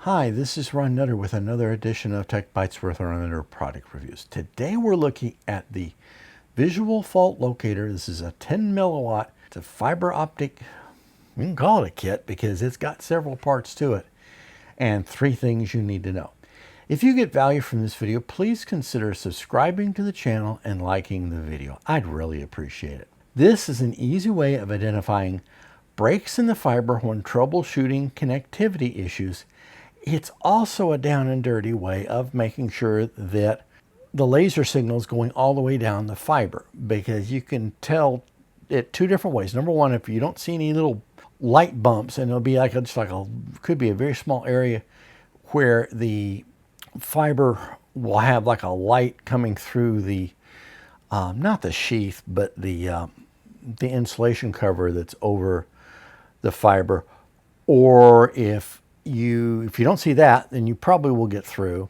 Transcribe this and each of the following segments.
Hi, this is Ron Nutter with another edition of TechBytes with Ron Nutter product reviews. Today we're looking at the Visual Fault Locator. This is a 10 milliwatt. It's a fiber optic. We can call it a kit because it's got several parts to it and 3 things you need to know. If you get value from this video, please consider subscribing to the channel and liking the video. I'd really appreciate it. This is an easy way of identifying breaks in the fiber when troubleshooting connectivity issues. It's also a down and dirty way of making sure that the laser signal is going all the way down the fiber, because you can tell it 2 different ways. Number one, if you don't see any little light bumps, and it'll be like could be a very small area where the fiber will have like a light coming through the not the sheath, but the insulation cover that's over the fiber. Or if you don't see that, then you probably will get through.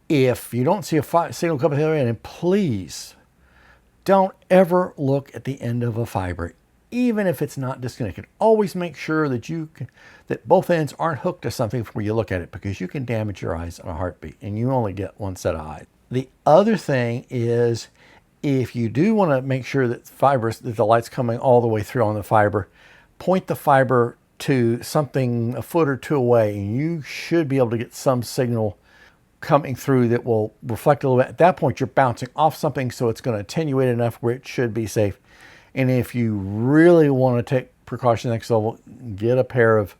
If you don't see a signal coming the other end, and please don't ever look at the end of a fiber, even if it's not disconnected. Always make sure that that both ends aren't hooked to something before you look at it, because you can damage your eyes in a heartbeat, and you only get one set of eyes. The other thing is, if you do want to make sure that the light's coming all the way through on the fiber, point the fiber to something a foot or 2 away, and you should be able to get some signal coming through that will reflect a little bit. At that point, you're bouncing off something, so it's going to attenuate enough where it should be safe. And if you really want to take precaution next level, get a pair of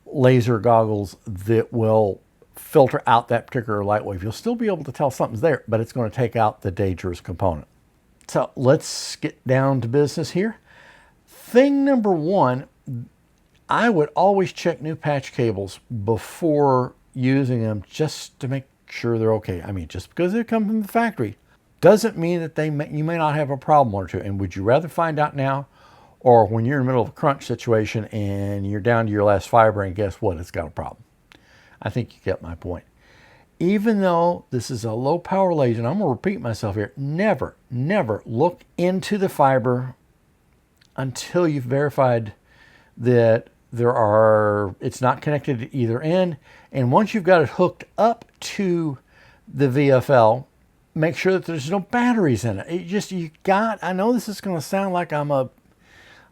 laser goggles that will filter out that particular light wave. You'll still be able to tell something's there, but it's going to take out the dangerous component. So let's get down to business here. Thing number 1, I would always check new patch cables before using them, just to make sure they're okay. I mean, just because they come from the factory doesn't mean that you may not have a problem or two. And would you rather find out now, or when you're in the middle of a crunch situation and you're down to your last fiber and guess what, it's got a problem? I think you get my point. Even though this is a low power laser, and I'm going to repeat myself here, never look into the fiber until you've verified that it's not connected to either end. And once you've got it hooked up to the VFL, make sure that there's no batteries in it. I know this is going to sound like I'm a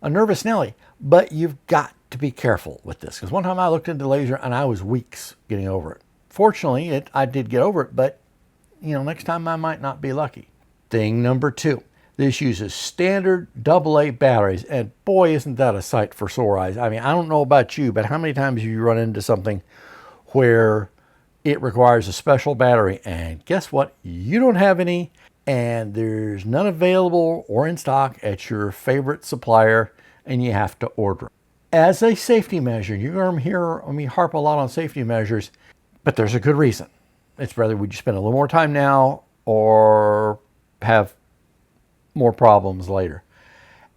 nervous Nelly, but you've got to be careful with this. Because one time I looked into the laser and I was weeks getting over it. Fortunately, I did get over it, but next time I might not be lucky. Thing number 2. This uses standard AA batteries, and boy, isn't that a sight for sore eyes. I mean, I don't know about you, but how many times have you run into something where it requires a special battery, and guess what? You don't have any, and there's none available or in stock at your favorite supplier, and you have to order. As a safety measure, you're going to hear me harp a lot on safety measures, but there's a good reason. It's whether would you spend a little more time now or have more problems later.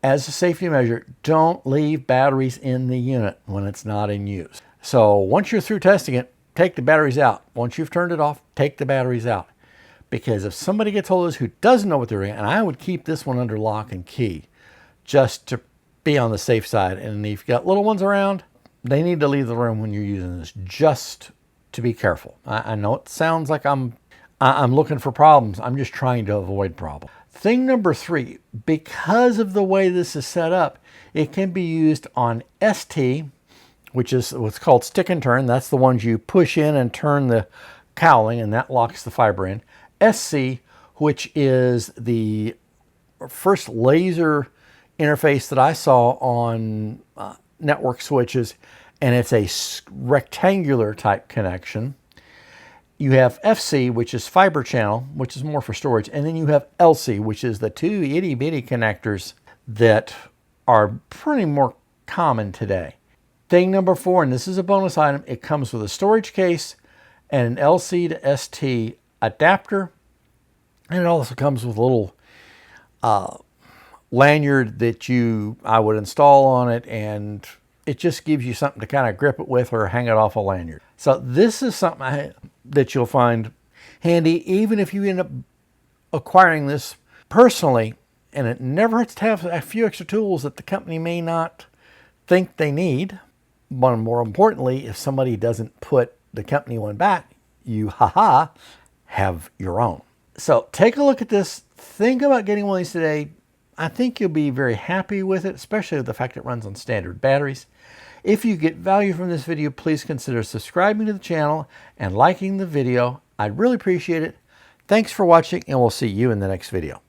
As a safety measure, don't leave batteries in the unit when it's not in use. So once you're through testing it, take the batteries out. Once you've turned it off, take the batteries out. Because if somebody gets hold of this who doesn't know what they're doing, and I would keep this one under lock and key just to be on the safe side. And if you've got little ones around, they need to leave the room when you're using this, just to be careful. I know it sounds like I'm looking for problems. I'm just trying to avoid problems. Thing number 3, because of the way this is set up, it can be used on ST, which is what's called stick and turn. That's the ones you push in and turn the cowling, and that locks the fiber in. SC, which is the first laser interface that I saw on network switches, and it's a rectangular type connection. You have FC, which is fiber channel, which is more for storage. And then you have LC, which is the 2 itty bitty connectors that are pretty more common today. Thing number 4, and this is a bonus item, it comes with a storage case and an LC to ST adapter. And it also comes with a little lanyard that I would install on it, and it just gives you something to kind of grip it with or hang it off a lanyard. So this is something that you'll find handy, even if you end up acquiring this personally. And it never hurts to have a few extra tools that the company may not think they need. But more importantly, if somebody doesn't put the company one back, you have your own. So take a look at this. Think about getting one of these today. I think you'll be very happy with it, especially with the fact it runs on standard batteries. If you get value from this video, please consider subscribing to the channel and liking the video. I'd really appreciate it. Thanks for watching, and we'll see you in the next video.